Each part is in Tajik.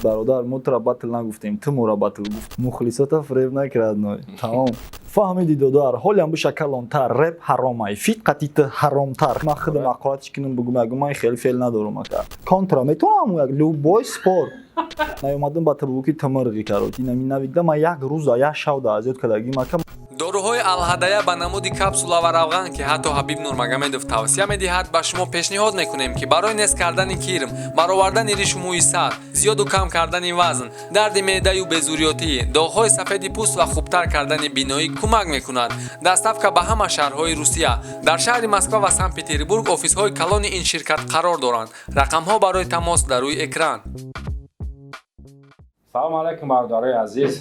برادر ما تو را باتل نگفتیم تو ما را باتل گفت مخلصات فریب نکرد نوی تمام فهمیدی دادار حالی هم بشه کلانتر رپ حرامه فیت قطیت حرامتر من خود مقالاتش کنم بگم من خیلی فعل ندارم اکر کانترا میتونم یک لوبای سپور نیومدم با تبوکی تمرگی کرد اینا می نویده ما یک روز یا شب ازت کداگی مکم доруҳои алҳадая ба намуди капсула ва равған ки ҳатто ҳабиб нурмагомедов тавсия медиҳад ба шумо пешниҳод мекунем ки барои нест кардани кирм баровардани ришу мӯи сар зиёду кам кардани вазн дарди меъдаю безуриётӣ доғҳои сафеди пӯст ва хубтар кардани биноӣ кӯмак мекунад доставка ба ҳама шаҳрҳои русия дар шаҳри москва ва санкт петербург офисҳои калони ин ширкат қарор доранд рақамҳо барои тамос дар рӯи экран. салому алайкум бародарои азиз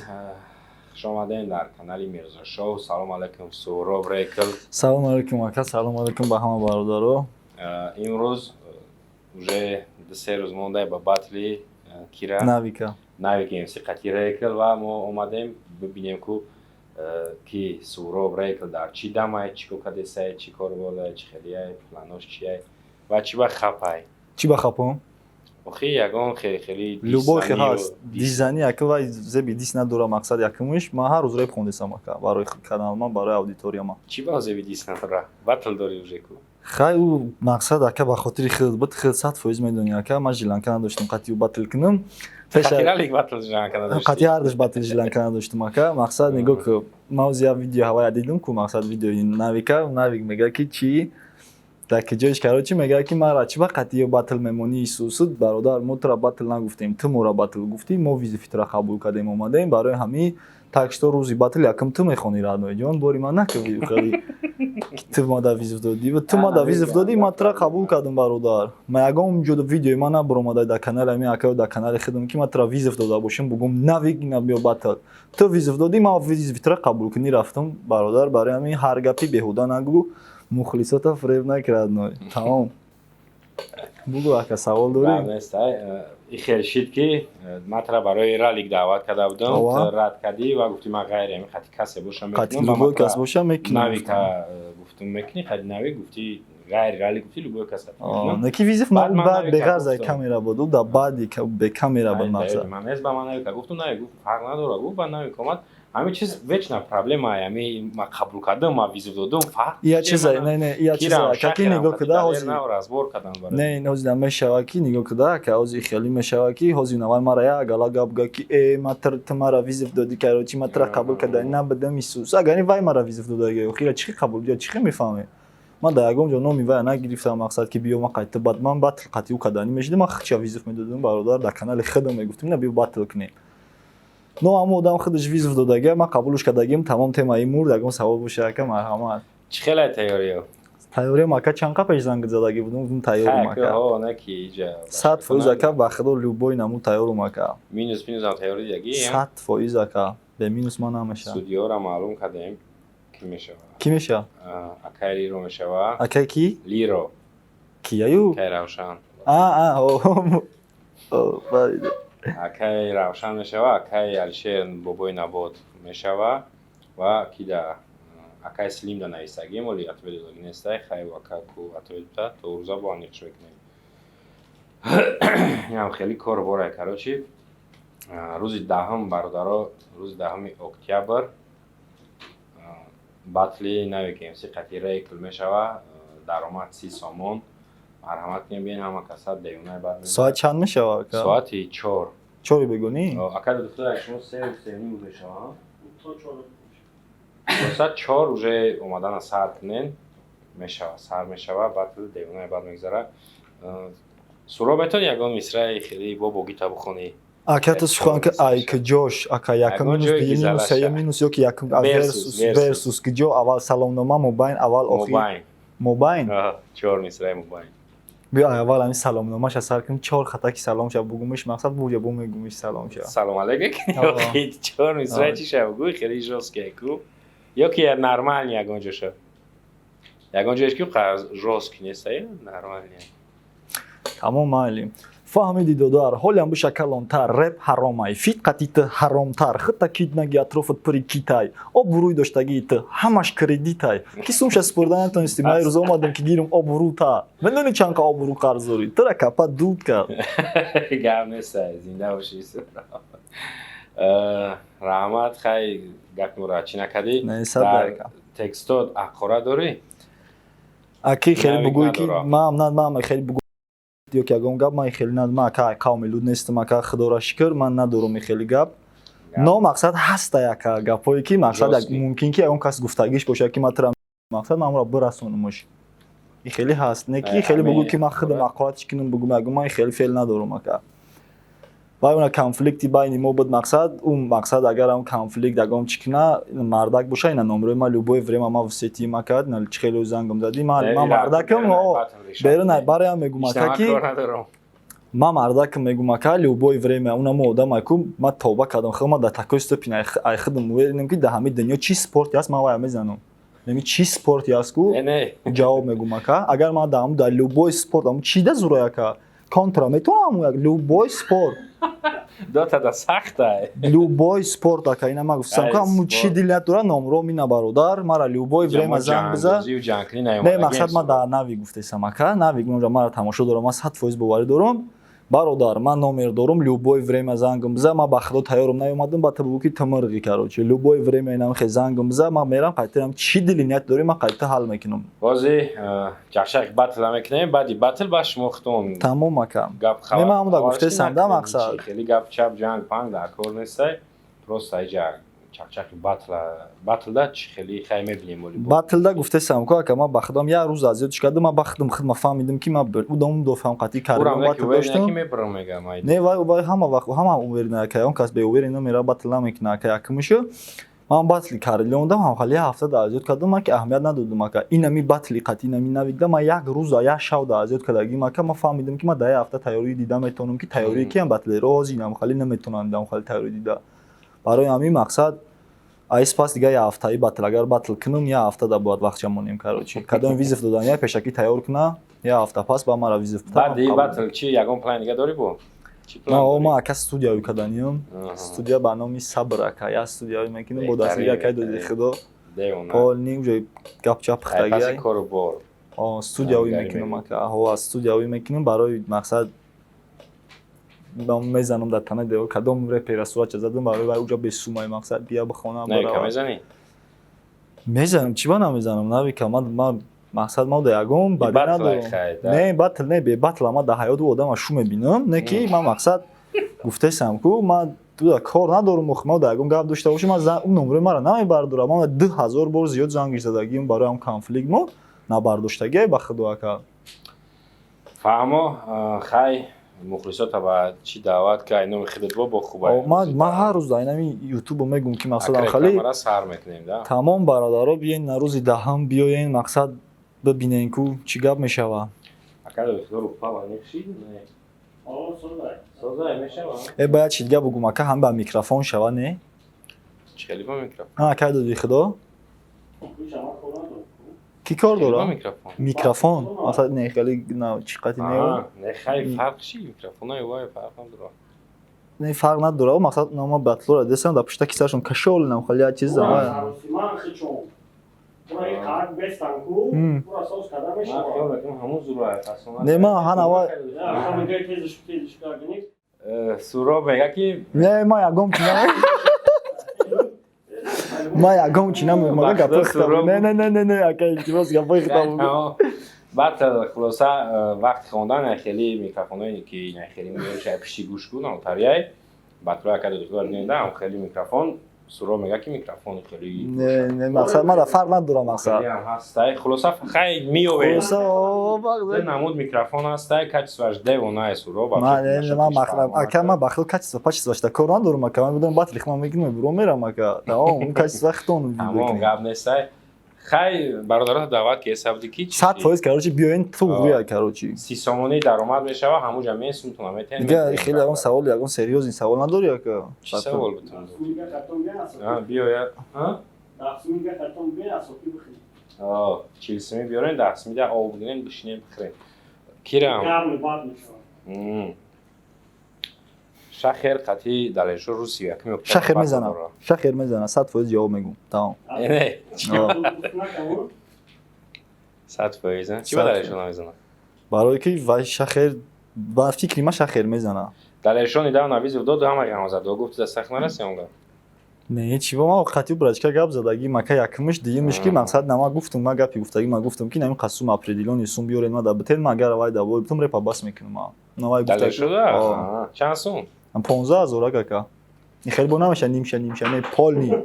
خوش آمدین در کانال میرزا شو. سلام علیکم سهراب ریکل. سلام علیکم اکا. سلام علیکم به همه برادرها. امروز уже 3 روز مونده به باتلی کیرا ناویکا امسی قطی ریکل و ما اومدیم ببینیم که سهراب ریکل در چی دمه چی کو کدیسه چی کار باله چی خیلیه پلانوش چیه و چی با خپای چی با خپم охи ягон хеле любой ҳаст дизайни яка ва зеби дис надора мақсад якумш ман ҳар рӯз реп хондесам ака барои канал ман барои аудиторияма чӣ ба зеби дис надора батл дори уже ку хай ӯ мақсад ака ба хотири хидмат 100% медонӣ ака ман жиланка надоштам қатъи батл кунам пешаралик батл жиланка надоштам қатъи ҳардаш батл жиланка надоштам ака мақсад нигоҳ ку ман ӯзия видео ҳавая дидам ку мақсад видеои навика навик мега ки чӣ так ҷоиш карочи мегӯяд ки ман рачба қатъи батл мемонӣ исусуд бародар мо тура батл нагуфтем ту моро батл гуфтӣ мо визифитра қабул кардем омадем барои ҳамин так што рӯзи батл якум ту мехонӣ радноиҷон бори ман накави ту мада визиф додӣ ва ту мада визиф додӣ ман тура қабул кардам бародар ма ягон ҷо видеои ман набаромада дар канали ҳамин акаё дар канали худам ки ман тура визиф дода бошам бугум навик набиё батл ту визиф додӣ ман визифитра қабул кунӣ рафтам бародар барои ҳамин ҳар гапи беҳуда нагӯ мухлисота фреб накард ной тамом бугу ака савол дорӣ хел шид ки матра барои ралик даъват карда будам рад кардӣ ва гуфтӣ ман ғайри ҳамин қатъи касе бошам мекунам любой кас бошам мекунам навика гуфтум мекунӣ қади навик гуфтӣ ғайри ралик гуфтӣ любой кас неки визиф ман баъд беғарзай камера буду да баъди бе камера ба мақсад ман нест ба ман навика гуфтум навик гуфт фарқ надорад гуфт ба навик омад ҳамин чиз вечна проблема ами ма қабул кардам ма визиф додам фарқ я чиза не я чиза аки нигоҳ куда ҳозир разбор кардам не ҳозир мешава ки нигоҳ куда ака ҳозир хеле мешава ки ҳозир навай мара як гала гап гӯ ки ма ту мара визиф додӣ карочи ма тура қабул карда набудам исус агари вай мара визиф додаги охира чихи қабул ё чихи мефаҳме ман дар ягон ҷо номи вай нагирифтам мақсад ки биё ман қайта бад ман батл қатъи ӯ кардани мешидам ман хича визиф медодам бародар дар канали худам мегуфтам на биё батл кунем но ҳамон одам худаш визиф додагия ман қабулш кардагим тамом темаи мурд ягон савол боша ака марҳамат чӣ хеле тайёриё тайёриям ака чанд қа пеш занг задаги будам гуфтам тайёрум ака 100% ака ба худо любой намуд тайёрум ака минус ам тайёри ягӣ 100% ака бе минус ман намеша судиёра маълум кардем ки мешава ки меша акаи лиро мешава ака ки лиро кияю акаи равшан барида акаи равшан мешава акаи алишер бобои набод мешава ва кида акаи слим да нависаги моли атвелилоги нестай хай акаку атвелита то рӯза бо аниқш мекунем инам хеле кор борай карочи рӯзи 10 бародаро рӯзи 10 октябр батли нави кемси қатъи рейкл мешава даромад 30 сомон марҳамат кунем биен ҳама каса девонаи бад соат чанд мешава ака соати 4 4 бегонӣ ака духтар шумо 3 мешава соат 4 уже омадана сар кунен мешава сар мешава батл девонаи бад мегзара суро метавонӣ ягон мисраи хеле бо гита бухонӣ ака то сухон ки ай ки ҷош ака якум минус бе минус я минус ё ки якум версус ки ҷо аввал саломнома мобайн аввал охир мобайн 4 мисраи мобайн биё аввал ҳамин саломномаша сар кунем 4 хата ки саломша бугумиш мақсад буҷа бо мегумиш саломша салом алейкум 4 мисраи чи ша бугуи хеле жёстке ку ё ки нормальни ягон ҷоша ягон ҷоеш ки жёстки нестае нормальни тамом майли фаҳмиди додар ҳолям биша калонтар реп ҳаромай фит қатити ҳаромтар хита киднаги атрофат пури китай обрӯй доштаги ты ҳамаш кредитай ки сумша спурда натонисти ман рӯза омадам ки гирим обрӯта медони чанд қа обрӯ қарз дорӣ тира капа дуд кард гап нест зинда бошӣ раҳмат хай гапи мурачӣ накардӣ дар текстот ақора дорӣ аки хеле бугӯй ки ман хеле бугӯ ё ки ягон гап ман хеле ман ака қавми луд нестам ака худора шукр ман надорум хеле гап но мақсад ҳаста яка гапҳое ки мақсад мумкин ки ягон кас гуфтагиш бошад ки ман тира мақсад ман амро бирасонумаш и хеле ҳаст не ки хеле бугӯ ки ман худам ақоратиш кинам бугӯ ягон ман хеле феъл надорум ака вай уна конфликти байни мо буд мақсад мақсад агар ам конфликт ягон чӣ кина мардак боша ина номрои ман любое время ман вусетӣ макард чӣ хело зангам задӣ ман мардакам берунай бароям мегум ака ки ман мардакам мегум ака любое время уна мо одамай ку ман тоба кардам хеле ман дар такои ступин ай худам уверенам ки дар ҳамаи дунё чӣ спорти аст ман вая мезанам неми чӣ спорти аст ку ҷавоб мегум ака агар ман дар любое спорт чида зурай ака контра метавонам як любой спорт дотада сахтай любой спорт ака ина ман гуфтам ки аму чӣ дилят дора номро мина бародар мара любой время занг биза не мақсад ман дар нави гуфтесам ака нави мара тамошо дорам ман 100% боварӣ дорам бародар ман номер дорум любой время зангам биза ман ба худо тайёрам наёмадам ба табу ки тамирғи карочи любой время инам хе зангам биза ман мерам қайтарам чӣ дилият дорӣ ман қайта ҳал мекунам бози чақчақ батл мекунем баъди батл ба шумо хитом тамом ака не ман ҳамуда гуфтесам да мақсад хеле гап чап ҷанг панг дар кор нестай просто иҷа чақчақи батлда чӣ хеле хай мебинем батлда гуфтесам ку ака ман ба худам як рӯз азиётиш кардам ман ба худам худма фаҳмидам ки ман удам мудофаам қатъӣ кардам батл доштам не вай ҳама вақт ҳама уверина ака он кас беувери намера батл намекуна ака якумушу ман батли кардиёндам ҳали ҳафта да азиёт кардам ман ки аҳамият надодам ака инами батли қатъӣ инами навида ман як рӯза як шав да азиёт кардагим ака ман фаҳмидам ки ман дар як ҳафта тайёрӣ дида метавонам ки тайёрии киям батлеро ҳозирам хали наметавонам дам хали тайёрӣ дида барои ҳамин мақсад айспас дига як ҳафтаи батл агар батл кунам як ҳафта да бояд вақт ҷамъ карочи кадом визов додан я пешакӣ тайёр куна як ҳафта пас ба мара визов баъди батл чӣ ягон план дига дорӣ бо ман ака студияви каданиям студия ба номи сабр ака як студияви мекунам бо дастгирии акаи доди худо полни уже гапчап пухтагиай студияви мекунам ака студияви мекунам барои мақсад мезанам дар тана девор кадом репера суратча задам барои вай уҷа бесумай мақсад бия ба хона мезанам чӣ ба намезанам навика ман мақсад мо дар ягон бади надорам не батл не бе батл ман дар ҳаёти одама шу мебинам не ки ман мақсад гуфтесам ку ман туда кор надорум ман дар ягон гап дошта бошам ман номрои мара намебардорам ман 2000 бор зиёд зангиш задагим барои ҳам конфликт мо набардоштагиай ба худо ака фаҳмо хай мухлисота ба чӣ даъват ка номи хидатбо бо хубай ман ҳар рӯз дар инами ютубо мегӯм ки мақсадам хали сар мекунем да тамом бародаро биёен на рӯзи даҳам биёен мақсад бибинем ку чӣ гап мешава бояд чӣ дига бугум ака ҳам ба микрофон шава не ака доди худо ки кор дора микрофон масад не хеле чӣ қати не фарқ надора мақсад нома батлора десам дар пушта кисашон кашолинам хали як чиз не ман ҳанава суро мега ки не ман ягон ман ягон чӣ намегӯям гапои хитаб не ака илтимос гапои хитаб батл хулоса вақти хондан хеле микрофонои ки хеле меша пишти гӯш кун алтарияй батло ака додихлар ненда ам хеле микрофон суро мега ки микрофон хеле не мақсад ман фарқ надорам мақсад ҳастай хулоса хай миёве намуд микрофон ҳастай качестваш девонаи суро ака ман бахил качество пачествашта кор надорам ака ман будам батли хман мекунам биро мерам ака он качество хитон тамом гап нестай хай бародарота даъват ки ҳесабди ки 100% карочи биёен туғуя карочи 30 сомонии даромад мешава ҳамуҷа месумтона метен дига хеле ягон савол ягон серьёзни савол надори ака чӣ савол бутун биёя 40 сими биёрем 10 сими да об бигирем бишинем бихӯрем кирам شخیر قطعی دلشو روسی یکی میگه شخیر میزنم، شخیر میزنم، 100% جواب میگم. تمام. نه آه. 100% چی به دلشو نمیزنه؟ برای که وای شخیر با فکری ما شخیر میزنم. دلشو نیدم نبیز و دو همه گام زد و گفت دست نرسی اونجا. نه چی با ما خطیب برچکا گپ زدگی مکه یکمش دیگه‌مش کی مقصد نما گفتم ما گپی گفتگی ما گفتم که نمی قسم اپریدیلون سوم بیورن ما دا بتل ما اگر وای دا بودم رپا باس میکنم ما نوای گفتگی دلشو دا چند سوم؟ ام 15000 کاکا این خیلی بونا میشه نیم نه پول نی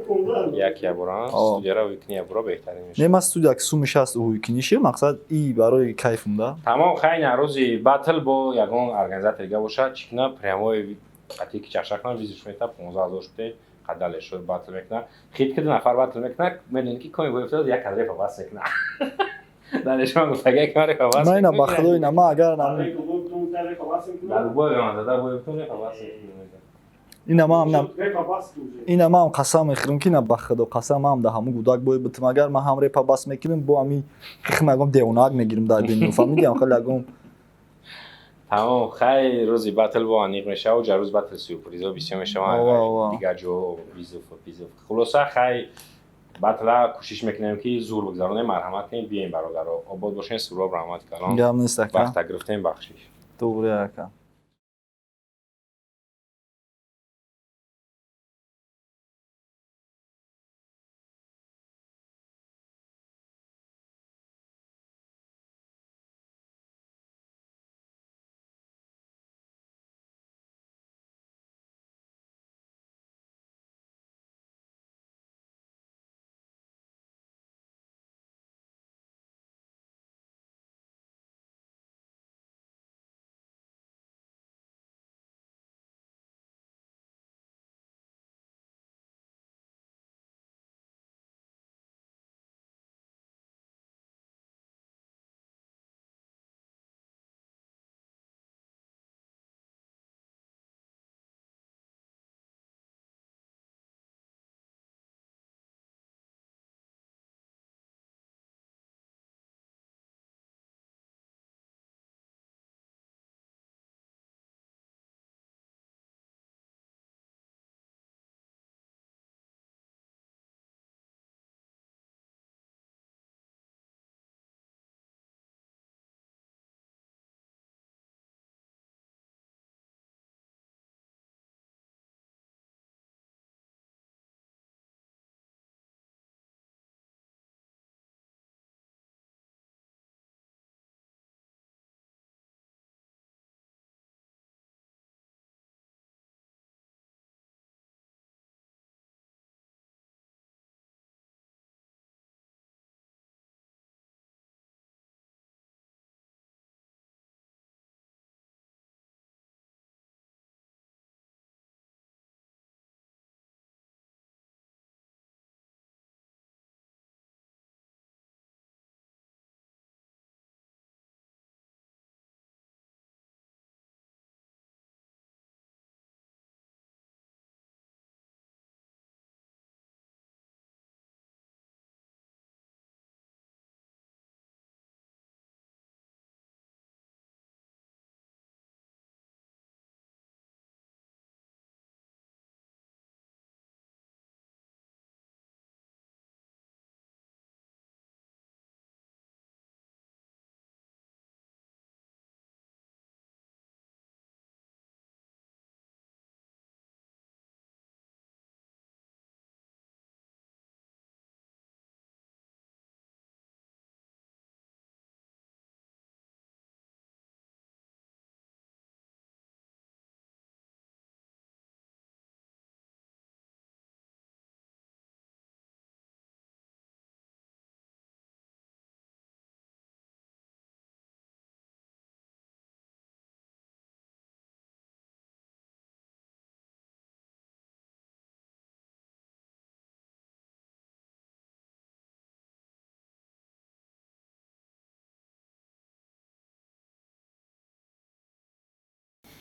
یکی بران استودیو ویکنی برا بهترین میشه. نه ما استودیو که سومش است او ویکنیشه مقصد ای برای کیفم دا تمام خیلی روزی باتل با یگان ارگانیزاتور دیگه باشه چیکنا پرموی قطعی که چشکان ویزش میتا 15000 شده قدالش رو باتل میکنه خیلی که دو نفر باتل میکنه میدونی که کمی باید یک کدره پاس میکنه دانش من گفت اگه کاری پاس ما اینا بخدا اینا ما اگر نم در باید من داده باید کنه پاس اینا ما هم قسم میخورم که نه بخدا قسم هم ده همون گوداک باید بتم اگر ما هم رپا باس میکنیم با امی خیلی میگم دیوناگ میگیریم در بین فهمیدیم خیلی لگم تمام خیلی روزی باتل با انیق میشه و جروز باتل سورپرایز بیشتر میشه ما دیگه جو ویزو خلاصه خیلی باتلا کوشش میکنیم که زور بگذارونه مرحمت کنیم بیایم برادر رو آباد باشین سراب رحمت کلام گم نیست که وقت گرفتیم بخشش دوره که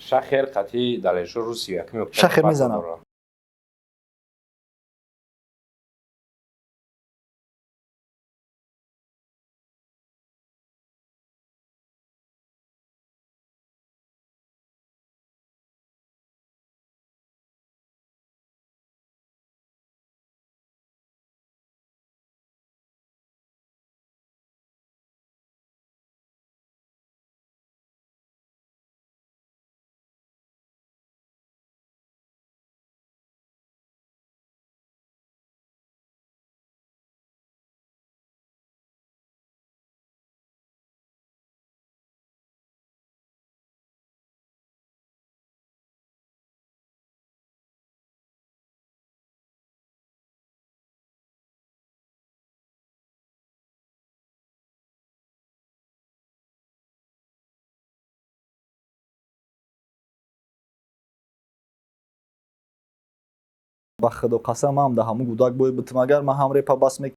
شخیر قطعی دلشو روسی یکی میگه شخیر میزنم. ба худо қасам ҳам да ҳамун гудак бои бутам агар ман ҳам репа бас